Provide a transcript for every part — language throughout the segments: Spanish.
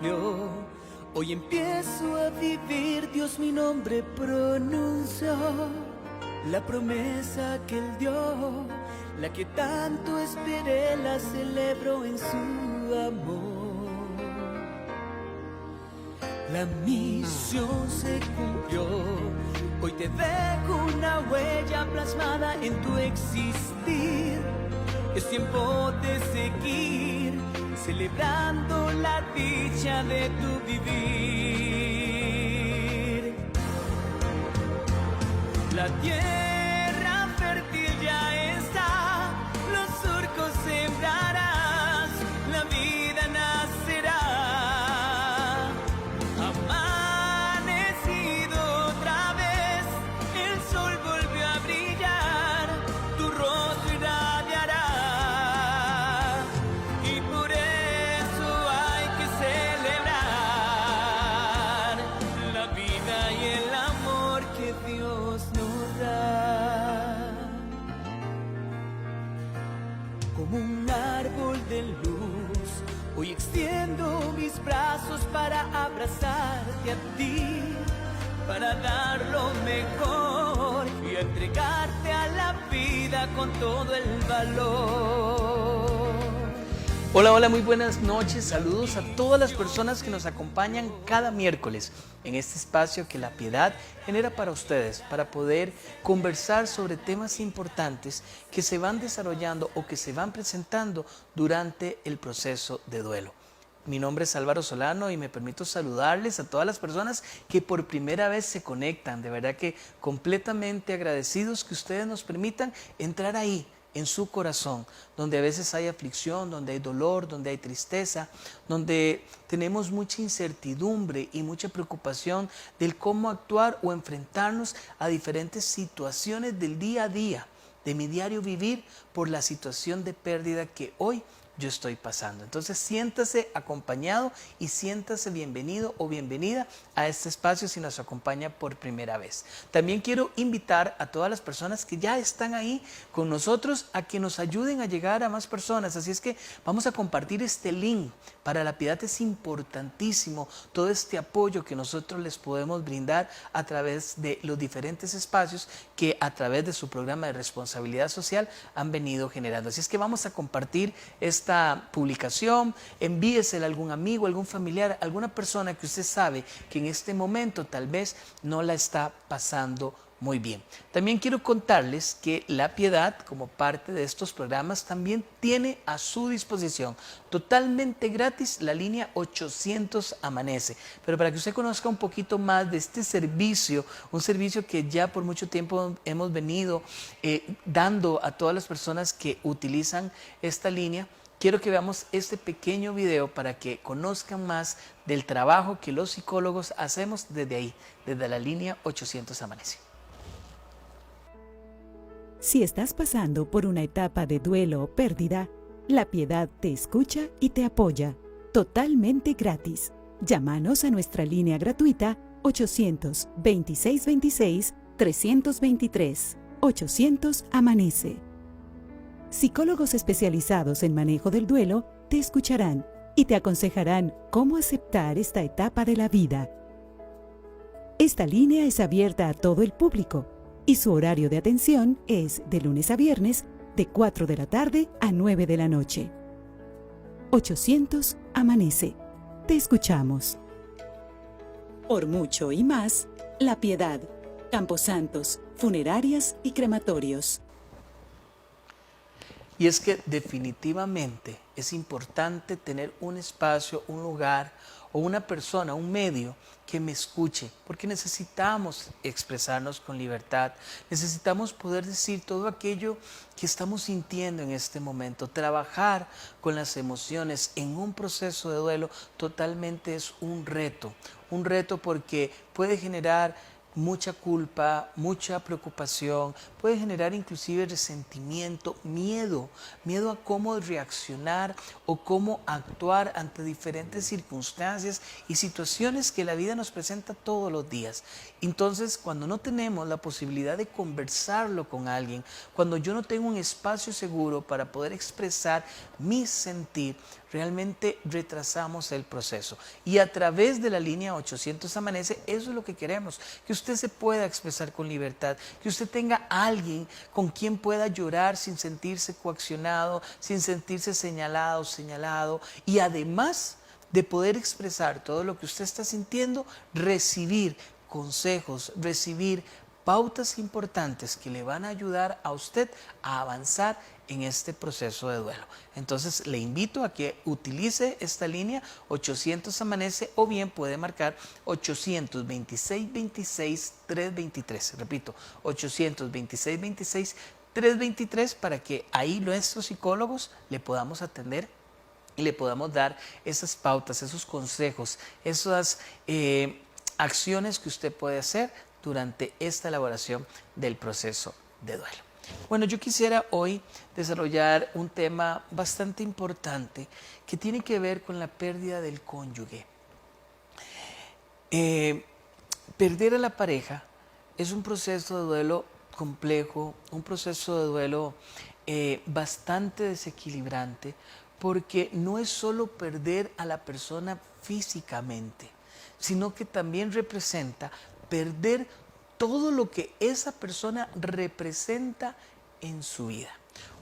cumplió. Hoy empiezo a vivir, Dios mi nombre pronunció. La promesa que Él dio, la que tanto esperé, la celebro en su amor. La misión se cumplió. Hoy te dejo una huella plasmada en tu existir. Es tiempo de seguir celebrando la dicha de tu vivir. La tierra fértil ya está, los surcos sembrarás, la vida nacerá. Amanecido otra vez, el sol volvió a brillar, tu rostro irradiará. Y por eso hay que celebrar la vida y el amor que Dios nos da. Como un árbol de luz, hoy extiendo mis brazos para abrazarte a ti, para dar lo mejor y entregarte a la vida con todo el valor. Hola, hola, muy buenas noches. Saludos a todas las personas que nos acompañan cada miércoles en este espacio que La Piedad genera para ustedes, para poder conversar sobre temas importantes que se van desarrollando o que se van presentando durante el proceso de duelo. Mi nombre es Álvaro Solano y me permito saludarles a todas las personas que por primera vez se conectan. De verdad que completamente agradecidos que ustedes nos permitan entrar ahí, en su corazón, donde a veces hay aflicción, donde hay dolor, donde hay tristeza, donde tenemos mucha incertidumbre y mucha preocupación del cómo actuar o enfrentarnos a diferentes situaciones del día a día, de mi diario vivir por la situación de pérdida que hoy yo estoy pasando. Entonces siéntase acompañado y siéntase bienvenido o bienvenida a este espacio si nos acompaña por primera vez. También quiero invitar a todas las personas que ya están ahí con nosotros a que nos ayuden a llegar a más personas. Así es que vamos a compartir este link. Para La Piedad es importantísimo todo este apoyo que nosotros les podemos brindar a través de los diferentes espacios que a través de su programa de responsabilidad social han venido generando. Así es que vamos a compartir esta publicación, envíesela a algún amigo, algún familiar, alguna persona que usted sabe que en este momento tal vez no la está pasando muy bien. También quiero contarles que La Piedad, como parte de estos programas, también tiene a su disposición totalmente gratis la línea 800 Amanece. Pero para que usted conozca un poquito más de este servicio, un servicio que ya por mucho tiempo hemos venido dando a todas las personas que utilizan esta línea, quiero que veamos este pequeño video para que conozcan más del trabajo que los psicólogos hacemos desde ahí, desde la línea 800 Amanece. Si estás pasando por una etapa de duelo o pérdida, La Piedad te escucha y te apoya, totalmente gratis. Llámanos a nuestra línea gratuita 800-2626-323. 800 Amanece. Psicólogos especializados en manejo del duelo te escucharán y te aconsejarán cómo aceptar esta etapa de la vida. Esta línea es abierta a todo el público y su horario de atención es de lunes a viernes de 4 de la tarde a 9 de la noche. 800 Amanece. Te escuchamos. Por mucho y más, La Piedad, Camposantos, funerarias y crematorios. Y es que definitivamente es importante tener un espacio, un lugar o una persona, un medio que me escuche, porque necesitamos expresarnos con libertad, necesitamos poder decir todo aquello que estamos sintiendo en este momento. Trabajar con las emociones en un proceso de duelo totalmente es un reto porque puede generar mucha culpa, mucha preocupación, puede generar inclusive resentimiento, miedo a cómo reaccionar o cómo actuar ante diferentes circunstancias y situaciones que la vida nos presenta todos los días. Entonces, cuando no tenemos la posibilidad de conversarlo con alguien, cuando yo no tengo un espacio seguro para poder expresar mi sentir, realmente retrasamos el proceso. Y a través de la línea 800 Amanece, eso es lo que queremos, que usted se pueda expresar con libertad, que usted tenga a alguien con quien pueda llorar sin sentirse coaccionado, sin sentirse señalado, y además de poder expresar todo lo que usted está sintiendo, recibir consejos, recibir pautas importantes que le van a ayudar a usted a avanzar en este proceso de duelo. Entonces le invito a que utilice esta línea 800 Amanece o bien puede marcar 826-26-323. Repito, 826-26-323 para que ahí nuestros psicólogos le podamos atender y le podamos dar esas pautas, esos consejos, esas acciones que usted puede hacer durante esta elaboración del proceso de duelo. Bueno, yo quisiera hoy desarrollar un tema bastante importante que tiene que ver con la pérdida del cónyuge. Perder a la pareja es un proceso de duelo complejo, un proceso de duelo bastante desequilibrante, porque no es solo perder a la persona físicamente, sino que también representa perder todo lo que esa persona representa en su vida.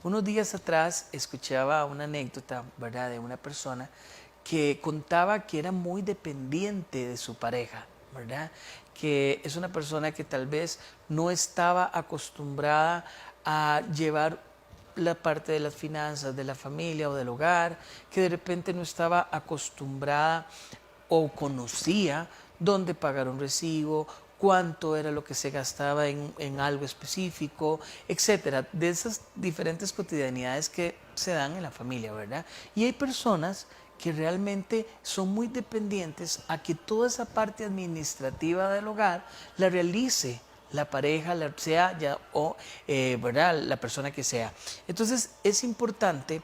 Unos días atrás escuchaba una anécdota, ¿verdad?, de una persona que contaba que era muy dependiente de su pareja, ¿verdad?, que es una persona que tal vez no estaba acostumbrada a llevar la parte de las finanzas de la familia o del hogar, que de repente no estaba acostumbrada o conocía dónde pagar un recibo, cuánto era lo que se gastaba en algo específico, etcétera, de esas diferentes cotidianidades que se dan en la familia, ¿verdad? Y hay personas que realmente son muy dependientes a que toda esa parte administrativa del hogar la realice la pareja, sea ya o ¿verdad?, la persona que sea. Entonces es importante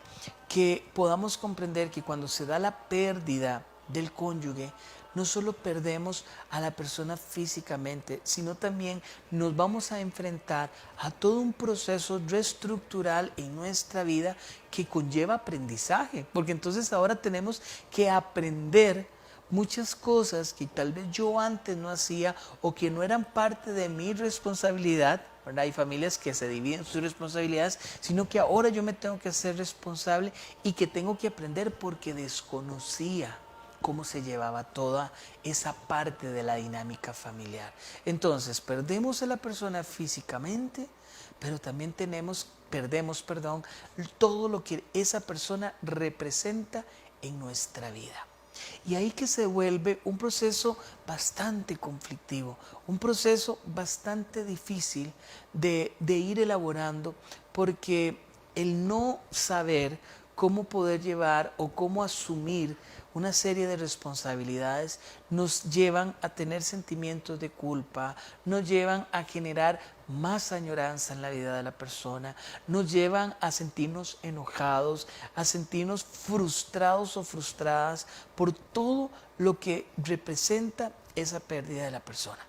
que podamos comprender que cuando se da la pérdida del cónyuge, no solo perdemos a la persona físicamente, sino también nos vamos a enfrentar a todo un proceso reestructural en nuestra vida que conlleva aprendizaje, porque entonces ahora tenemos que aprender muchas cosas que tal vez yo antes no hacía o que no eran parte de mi responsabilidad, ¿verdad? Hay familias que se dividen sus responsabilidades, sino que ahora yo me tengo que hacer responsable y que tengo que aprender porque desconocía cómo se llevaba toda esa parte de la dinámica familiar. Entonces, perdemos a la persona físicamente, pero también perdemos todo lo que esa persona representa en nuestra vida. Y ahí que se vuelve un proceso bastante conflictivo, un proceso bastante difícil de ir elaborando, porque el no saber cómo poder llevar o cómo asumir una serie de responsabilidades nos llevan a tener sentimientos de culpa, nos llevan a generar más añoranza en la vida de la persona, nos llevan a sentirnos enojados, a sentirnos frustrados o frustradas por todo lo que representa esa pérdida de la persona.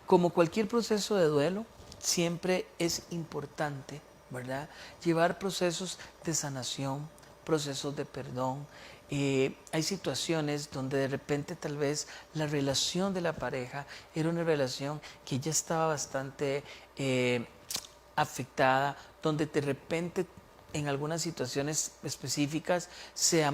Como cualquier proceso de duelo, siempre es importante, ¿verdad?, llevar procesos de sanación, procesos de perdón. Hay situaciones donde de repente tal vez la relación de la pareja era una relación que ya estaba bastante afectada, donde de repente en algunas situaciones específicas se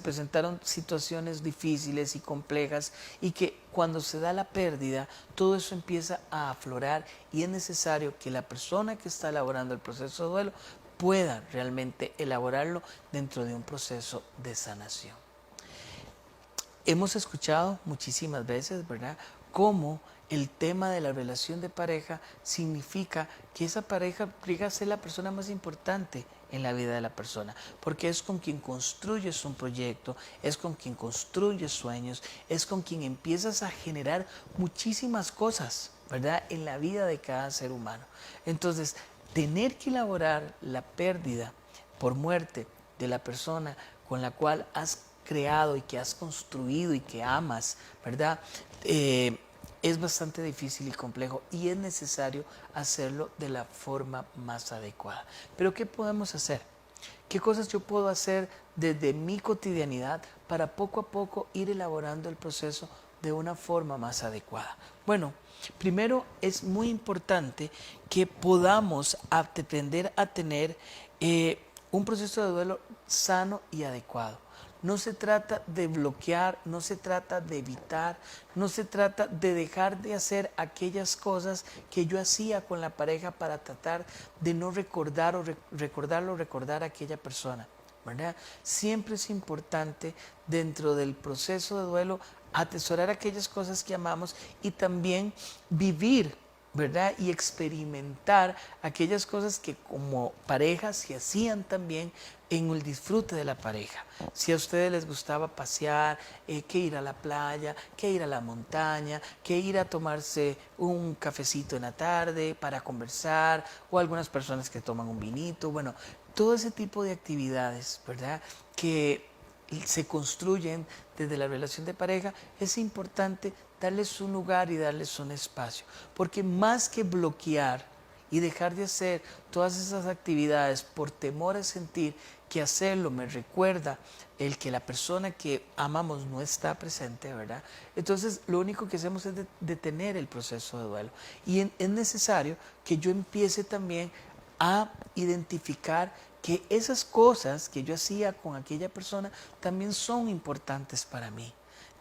presentaron situaciones difíciles y complejas, y que cuando se da la pérdida todo eso empieza a aflorar, y es necesario que la persona que está elaborando el proceso de duelo pueda realmente elaborarlo dentro de un proceso de sanación. Hemos escuchado muchísimas veces, ¿verdad?, cómo el tema de la relación de pareja significa que esa pareja llega a ser la persona más importante en la vida de la persona, porque es con quien construyes un proyecto, es con quien construyes sueños, es con quien empiezas a generar muchísimas cosas, ¿verdad?, en la vida de cada ser humano. Entonces, tener que elaborar la pérdida por muerte de la persona con la cual has creado y que has construido y que amas, ¿verdad?, es bastante difícil y complejo, y es necesario hacerlo de la forma más adecuada. Pero ¿qué podemos hacer? ¿Qué cosas yo puedo hacer desde mi cotidianidad para poco a poco ir elaborando el proceso de una forma más adecuada? Bueno, primero es muy importante que podamos aprender a tener un proceso de duelo sano y adecuado. No se trata de bloquear, no se trata de evitar, no se trata de dejar de hacer aquellas cosas que yo hacía con la pareja para tratar de no recordar o recordar a aquella persona, ¿verdad? Siempre es importante dentro del proceso de duelo atesorar aquellas cosas que amamos y también vivir, ¿verdad?, y experimentar aquellas cosas que como pareja se hacían también en el disfrute de la pareja. Si a ustedes les gustaba pasear, que ir a la playa, que ir a la montaña, que ir a tomarse un cafecito en la tarde para conversar, o algunas personas que toman un vinito, bueno, todo ese tipo de actividades, ¿verdad?, que se construyen desde la relación de pareja, es importante darles un lugar y darles un espacio, porque más que bloquear y dejar de hacer todas esas actividades por temor a sentir que hacerlo me recuerda el que la persona que amamos no está presente, ¿verdad? Entonces lo único que hacemos es detener el proceso de duelo, y es necesario que yo empiece también a identificar que esas cosas que yo hacía con aquella persona también son importantes para mí.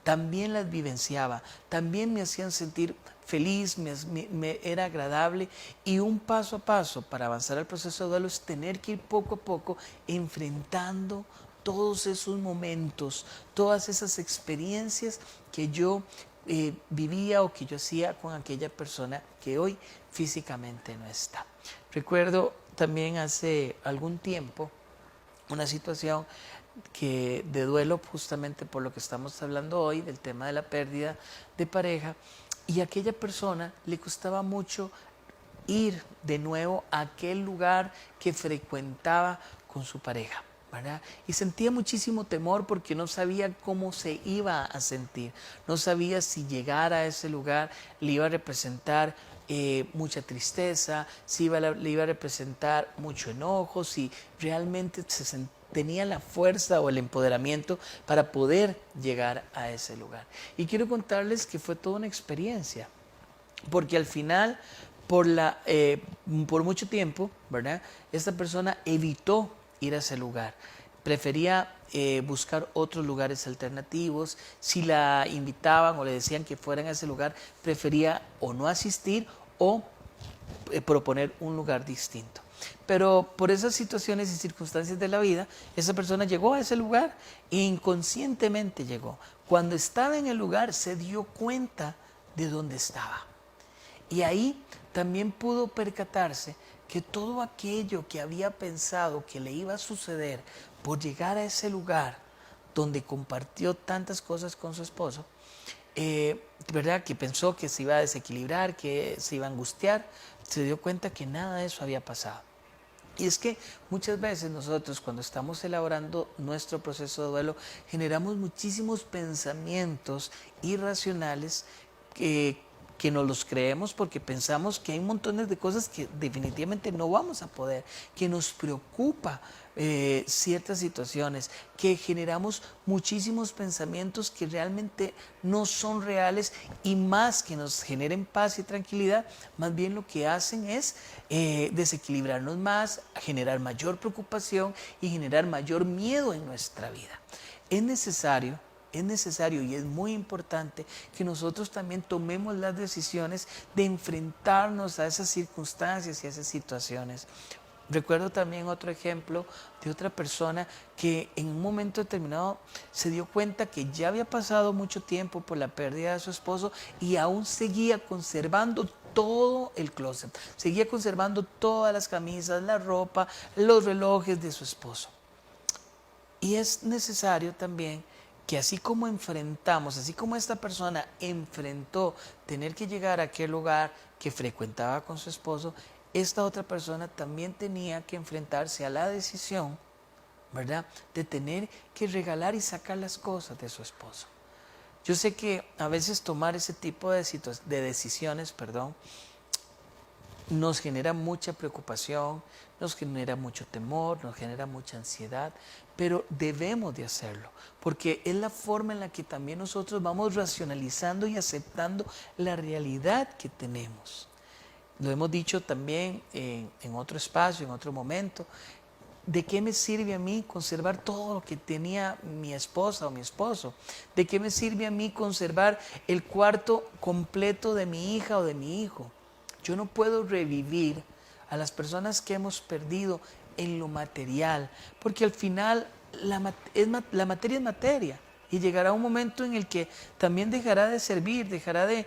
También las vivenciaba, también me hacían sentir feliz, me era agradable, y un paso a paso para avanzar al proceso de duelo es tener que ir poco a poco enfrentando todos esos momentos, todas esas experiencias que yo vivía o que yo hacía con aquella persona que hoy físicamente no está. Recuerdo también hace algún tiempo una situación de duelo, justamente por lo que estamos hablando hoy, del tema de la pérdida de pareja, y a aquella persona le costaba mucho ir de nuevo a aquel lugar que frecuentaba con su pareja, ¿verdad? Y sentía muchísimo temor porque no sabía cómo se iba a sentir, no sabía si llegar a ese lugar le iba a representar mucha tristeza, si le iba a representar mucho enojo, si realmente tenía la fuerza o el empoderamiento para poder llegar a ese lugar. Y quiero contarles que fue toda una experiencia, porque al final, por mucho tiempo, ¿verdad?, esta persona evitó ir a ese lugar. Prefería buscar otros lugares alternativos. Si la invitaban o le decían que fueran a ese lugar, prefería o no asistir o proponer un lugar distinto. Pero por esas situaciones y circunstancias de la vida, esa persona llegó a ese lugar e inconscientemente llegó. Cuando estaba en el lugar se dio cuenta de dónde estaba. Y ahí también pudo percatarse que todo aquello que había pensado que le iba a suceder por llegar a ese lugar donde compartió tantas cosas con su esposo, ¿verdad?, que pensó que se iba a desequilibrar, que se iba a angustiar, se dio cuenta que nada de eso había pasado. Y es que muchas veces nosotros, cuando estamos elaborando nuestro proceso de duelo, generamos muchísimos pensamientos irracionales que nos los creemos porque pensamos que hay montones de cosas que definitivamente no vamos a poder, que nos preocupa ciertas situaciones, que generamos muchísimos pensamientos que realmente no son reales, y más que nos generen paz y tranquilidad, más bien lo que hacen es desequilibrarnos más, generar mayor preocupación y generar mayor miedo en nuestra vida. Es necesario y es muy importante que nosotros también tomemos las decisiones de enfrentarnos a esas circunstancias y a esas situaciones. Recuerdo también otro ejemplo de otra persona que en un momento determinado se dio cuenta que ya había pasado mucho tiempo por la pérdida de su esposo y aún seguía conservando todo el closet, seguía conservando todas las camisas, la ropa, los relojes de su esposo. Y es necesario también que así como enfrentamos, así como esta persona enfrentó tener que llegar a aquel lugar que frecuentaba con su esposo, esta otra persona también tenía que enfrentarse a la decisión, ¿verdad?, de tener que regalar y sacar las cosas de su esposo. Yo sé que a veces tomar ese tipo de decisiones, nos genera mucha preocupación, nos genera mucho temor, nos genera mucha ansiedad, pero debemos de hacerlo, porque es la forma en la que también nosotros vamos racionalizando y aceptando la realidad que tenemos. Lo hemos dicho también en otro espacio, en otro momento. ¿De qué me sirve a mí conservar todo lo que tenía mi esposa o mi esposo? ¿De qué me sirve a mí conservar el cuarto completo de mi hija o de mi hijo? Yo no puedo revivir a las personas que hemos perdido en lo material, porque al final la materia es materia. Y llegará un momento en el que también dejará de servir, dejará de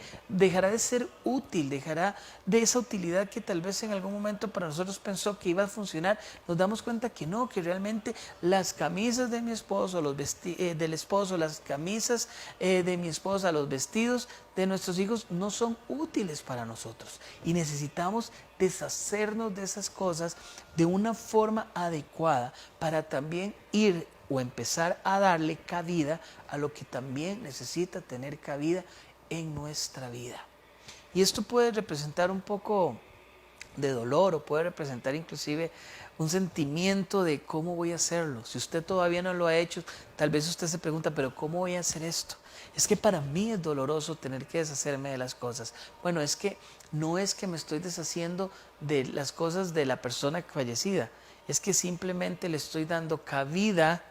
ser útil, dejará de esa utilidad que tal vez en algún momento para nosotros pensó que iba a funcionar. Nos damos cuenta que no, que realmente las camisas de mi esposo, del esposo, las camisas de mi esposa, los vestidos de nuestros hijos no son útiles para nosotros. Y necesitamos deshacernos de esas cosas de una forma adecuada para también ir o empezar a darle cabida a lo que también necesita tener cabida en nuestra vida. Y esto puede representar un poco de dolor o puede representar inclusive un sentimiento de cómo voy a hacerlo. Si usted todavía no lo ha hecho, tal vez usted se pregunta, pero ¿cómo voy a hacer esto? Es que para mí es doloroso tener que deshacerme de las cosas. Bueno, es que no es que me estoy deshaciendo de las cosas de la persona fallecida, es que simplemente le estoy dando cabida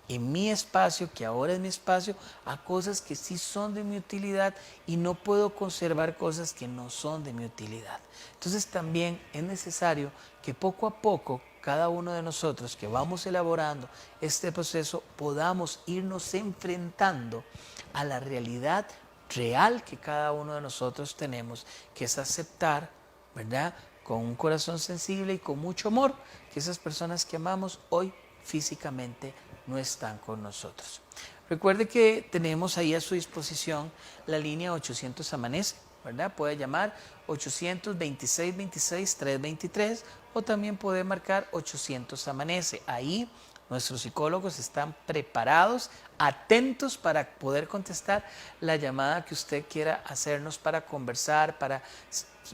en mi espacio, que ahora es mi espacio, a cosas que sí son de mi utilidad y no puedo conservar cosas que no son de mi utilidad. Entonces también es necesario que poco a poco cada uno de nosotros que vamos elaborando este proceso podamos irnos enfrentando a la realidad real que cada uno de nosotros tenemos, que es aceptar, ¿verdad?, con un corazón sensible y con mucho amor, que esas personas que amamos hoy físicamente no están con nosotros. Recuerde que tenemos ahí a su disposición la línea 800 Amanece, ¿verdad? Puede llamar 826-26-323 o también puede marcar 800 Amanece. Ahí nuestros psicólogos están preparados, atentos para poder contestar la llamada que usted quiera hacernos para conversar, para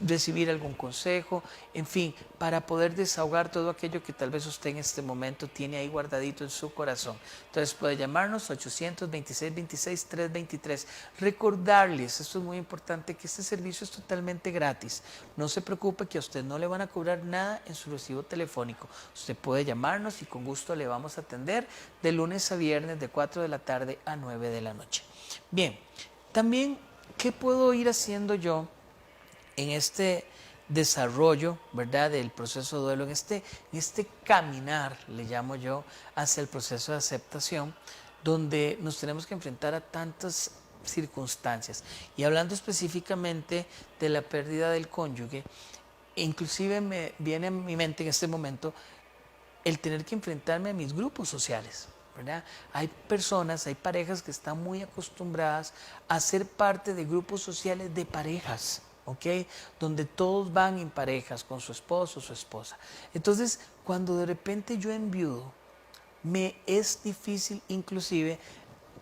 recibir algún consejo, en fin, para poder desahogar todo aquello que tal vez usted en este momento tiene ahí guardadito en su corazón. Entonces puede llamarnos 826-26-323. Recordarles, esto es muy importante, que este servicio es totalmente gratis. No se preocupe que a usted no le van a cobrar nada en su recibo telefónico. Usted puede llamarnos y con gusto le vamos a atender de lunes a viernes de 4 de la tarde a 9 de la noche. Bien, también, ¿qué puedo ir haciendo yo en este desarrollo, ¿verdad?, del proceso de duelo, en este caminar, le llamo yo, hacia el proceso de aceptación, donde nos tenemos que enfrentar a tantas circunstancias? Y hablando específicamente de la pérdida del cónyuge, inclusive me viene a mi mente en este momento el tener que enfrentarme a mis grupos sociales, ¿verdad? Hay personas, hay parejas que están muy acostumbradas a ser parte de grupos sociales de parejas, ¿ok? Donde todos van en parejas con su esposo o su esposa. Entonces, cuando de repente yo enviudo, me es difícil inclusive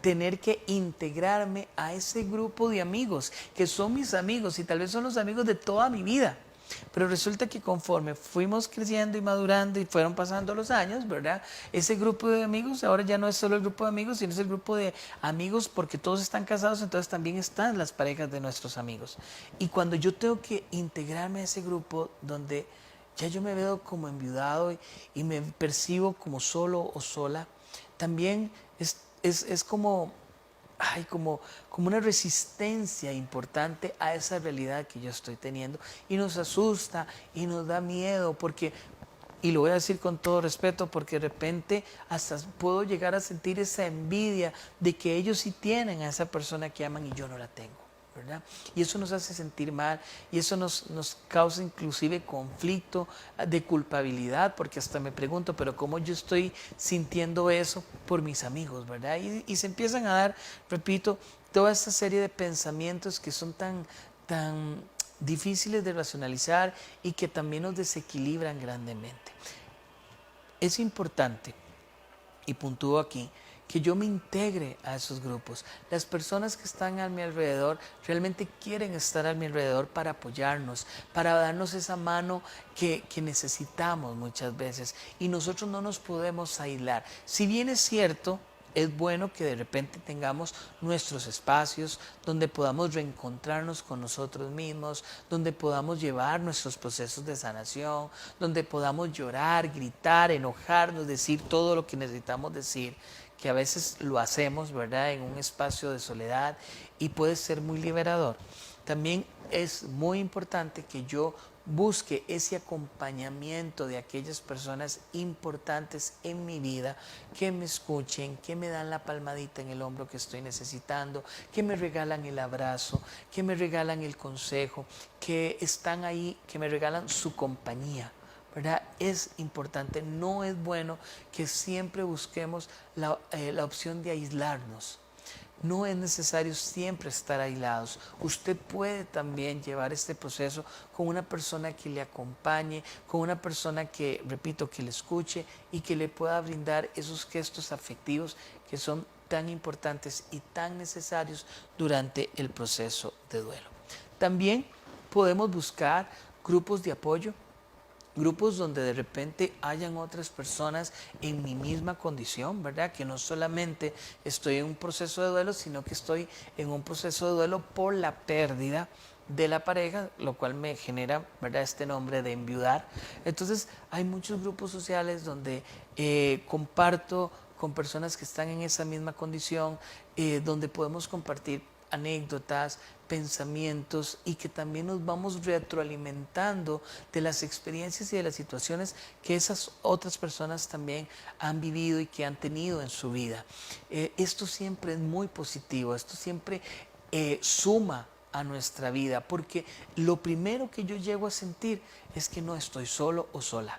tener que integrarme a ese grupo de amigos, que son mis amigos y tal vez son los amigos de toda mi vida. Pero resulta que conforme fuimos creciendo y madurando y fueron pasando los años, ¿verdad?, ese grupo de amigos ahora ya no es solo el grupo de amigos, sino es el grupo de amigos porque todos están casados, entonces también están las parejas de nuestros amigos. Y cuando yo tengo que integrarme a ese grupo donde ya yo me veo como enviudado y me percibo como solo o sola, también es como una resistencia importante a esa realidad que yo estoy teniendo, y nos asusta y nos da miedo porque, y lo voy a decir con todo respeto, porque de repente hasta puedo llegar a sentir esa envidia de que ellos sí tienen a esa persona que aman y yo no la tengo, ¿verdad? Y eso nos hace sentir mal y eso nos causa inclusive conflicto de culpabilidad, porque hasta me pregunto, pero ¿cómo yo estoy sintiendo eso por mis amigos, ¿verdad? Y se empiezan a dar, repito, toda esta serie de pensamientos que son tan difíciles de racionalizar y que también nos desequilibran grandemente. Es importante, y puntúo aquí, que yo me integre a esos grupos. Las personas que están a mi alrededor realmente quieren estar a mi alrededor para apoyarnos, para darnos esa mano que necesitamos muchas veces. Y nosotros no nos podemos aislar. Si bien es cierto, es bueno que de repente tengamos nuestros espacios donde podamos reencontrarnos con nosotros mismos, donde podamos llevar nuestros procesos de sanación, donde podamos llorar, gritar, enojarnos, decir todo lo que necesitamos decir, que a veces lo hacemos, ¿verdad?, en un espacio de soledad y puede ser muy liberador. También es muy importante que yo busque ese acompañamiento de aquellas personas importantes en mi vida que me escuchen, que me dan la palmadita en el hombro que estoy necesitando, que me regalan el abrazo, que me regalan el consejo, que están ahí, que me regalan su compañía, ¿verdad? Es importante, no es bueno que siempre busquemos la opción de aislarnos. No es necesario siempre estar aislados. Usted puede también llevar este proceso con una persona que le acompañe, con una persona que, repito, que le escuche y que le pueda brindar esos gestos afectivos que son tan importantes y tan necesarios durante el proceso de duelo. También podemos buscar grupos de apoyo, grupos donde de repente hayan otras personas en mi misma condición, ¿verdad? Que no solamente estoy en un proceso de duelo, sino que estoy en un proceso de duelo por la pérdida de la pareja, lo cual me genera, ¿verdad?, este nombre de enviudar. Entonces hay muchos grupos sociales donde comparto con personas que están en esa misma condición, donde podemos compartir anécdotas, pensamientos y que también nos vamos retroalimentando de las experiencias y de las situaciones que esas otras personas también han vivido y que han tenido en su vida. Esto siempre es muy positivo, esto siempre suma a nuestra vida, porque lo primero que yo llego a sentir es que no estoy solo o sola,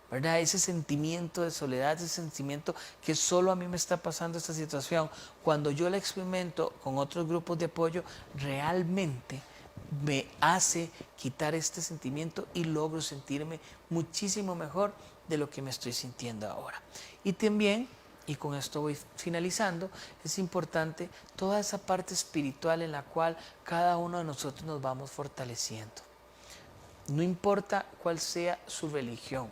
¿verdad? Ese sentimiento de soledad, ese sentimiento que solo a mí me está pasando esta situación, cuando yo la experimento con otros grupos de apoyo, realmente me hace quitar este sentimiento y logro sentirme muchísimo mejor de lo que me estoy sintiendo ahora. Y también, y con esto voy finalizando, es importante toda esa parte espiritual en la cual cada uno de nosotros nos vamos fortaleciendo. No importa cuál sea su religión,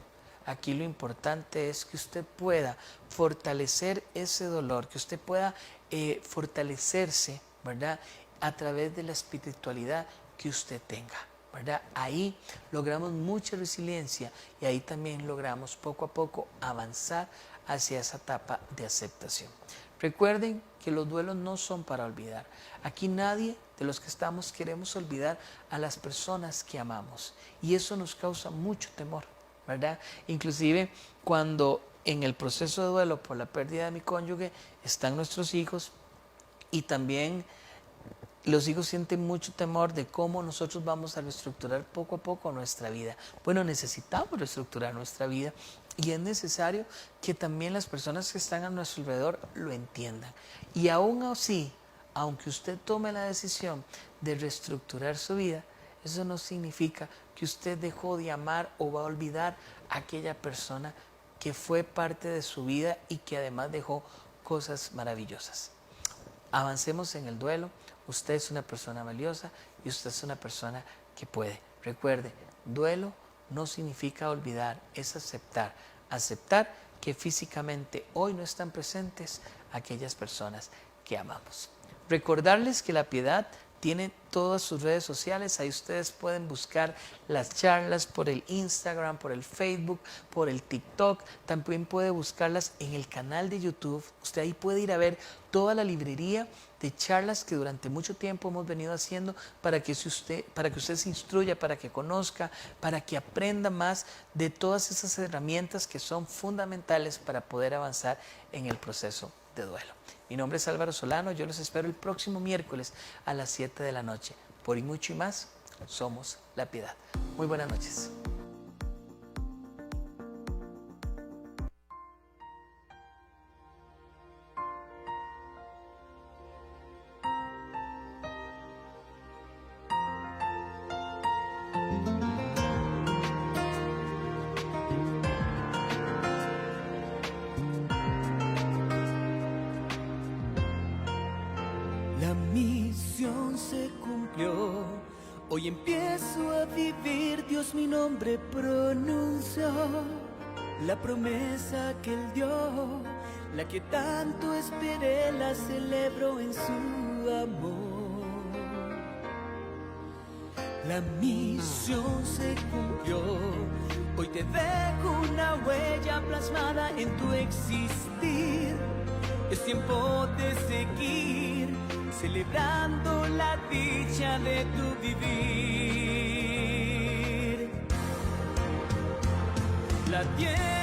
aquí lo importante es que usted pueda fortalecer ese dolor, que usted pueda fortalecerse, ¿verdad?, a través de la espiritualidad que usted tenga, ¿verdad? Ahí logramos mucha resiliencia y ahí también logramos poco a poco avanzar hacia esa etapa de aceptación. Recuerden que los duelos no son para olvidar. Aquí nadie de los que estamos queremos olvidar a las personas que amamos y eso nos causa mucho temor, ¿verdad? Inclusive cuando en el proceso de duelo por la pérdida de mi cónyuge están nuestros hijos y también los hijos sienten mucho temor de cómo nosotros vamos a reestructurar poco a poco nuestra vida. Bueno, necesitamos reestructurar nuestra vida y es necesario que también las personas que están a nuestro alrededor lo entiendan. Y aún así, aunque usted tome la decisión de reestructurar su vida, eso no significa que usted dejó de amar o va a olvidar a aquella persona que fue parte de su vida y que además dejó cosas maravillosas. Avancemos en el duelo. Usted es una persona valiosa y usted es una persona que puede. Recuerde, duelo no significa olvidar, es aceptar. Aceptar que físicamente hoy no están presentes aquellas personas que amamos. Recordarles que La Piedad tiene todas sus redes sociales, ahí ustedes pueden buscar las charlas por el Instagram, por el Facebook, por el TikTok, también puede buscarlas en el canal de YouTube. Usted ahí puede ir a ver toda la librería de charlas que durante mucho tiempo hemos venido haciendo para que usted se instruya, para que conozca, para que aprenda más de todas esas herramientas que son fundamentales para poder avanzar en el proceso de duelo. Mi nombre es Álvaro Solano, yo los espero el próximo miércoles a las 7 de la noche. Por y mucho y más, somos La Piedad. Muy buenas noches. La misión se cumplió, hoy empiezo a vivir, Dios mi nombre pronunció, la promesa que Él dio, la que tanto esperé, la celebro en su amor. La misión se cumplió, hoy te dejo una huella plasmada en tu existir. Es tiempo de seguir, celebrando la dicha de tu vivir. La tierra